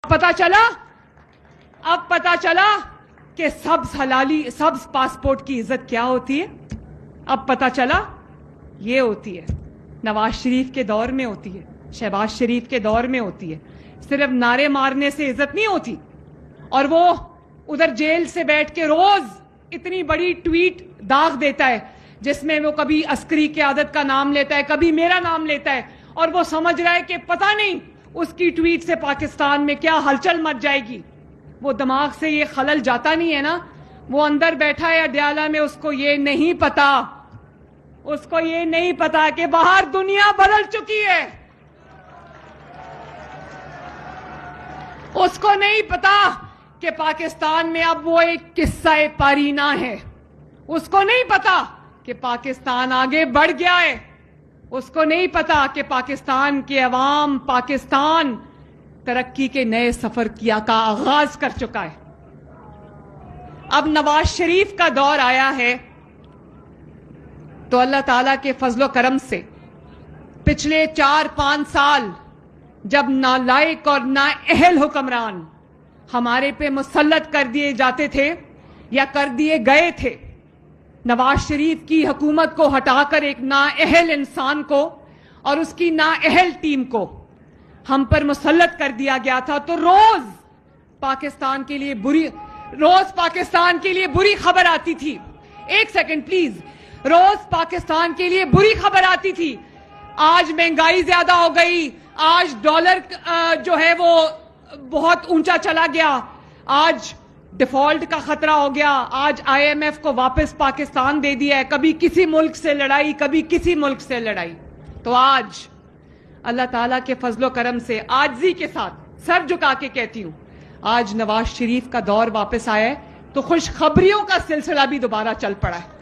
پتا چلا کہ سبز پاسپورٹ کی عزت کیا ہوتی ہے. اب پتا چلا یہ ہوتی ہے. نواز شریف کے دور میں ہوتی ہے, شہباز شریف کے دور میں ہوتی ہے. صرف نعرے مارنے سے عزت نہیں ہوتی. اور وہ ادھر جیل سے بیٹھ کے روز اتنی بڑی ٹویٹ داغ دیتا ہے جس میں وہ کبھی عسکری قیادت کا نام لیتا ہے, کبھی میرا نام لیتا ہے, اور وہ سمجھ رہا ہے کہ پتہ نہیں اس کی ٹویٹ سے پاکستان میں کیا ہلچل مچ جائے گی. وہ دماغ سے یہ خلل جاتا نہیں ہے نا. وہ اندر بیٹھا ہے اڈیالہ میں, اس کو یہ نہیں پتا کہ باہر دنیا بدل چکی ہے. اس کو نہیں پتا کہ پاکستان میں اب وہ ایک قصہ پارینہ ہے. اس کو نہیں پتا کہ پاکستان آگے بڑھ گیا ہے. اس کو نہیں پتا کہ پاکستان کے عوام, پاکستان ترقی کے نئے سفر کا آغاز کر چکا ہے. اب نواز شریف کا دور آیا ہے تو اللہ تعالیٰ کے فضل و کرم سے پچھلے 4-5 سال جب نالائق اور نااہل حکمران ہمارے پہ مسلط کر دیے جاتے تھے یا کر دیے گئے تھے, نواز شریف کی حکومت کو ہٹا کر ایک نااہل انسان کو اور اس کی نااہل ٹیم کو ہم پر مسلط کر دیا گیا تھا. تو روز پاکستان کے لیے بری خبر آتی تھی. ایک سیکنڈ پلیز. روز پاکستان کے لیے بری خبر آتی تھی. آج مہنگائی زیادہ ہو گئی, آج ڈالر جو ہے وہ بہت اونچا چلا گیا, آج ڈیفالٹ کا خطرہ ہو گیا, آج IMF کو واپس پاکستان دے دیا ہے. کبھی کسی ملک سے لڑائی, کبھی کسی ملک سے لڑائی. تو آج اللہ تعالیٰ کے فضل و کرم سے عاجزی کے ساتھ سر جھکا کے کہتی ہوں, آج نواز شریف کا دور واپس آیا ہے تو خوشخبریوں کا سلسلہ بھی دوبارہ چل پڑا ہے.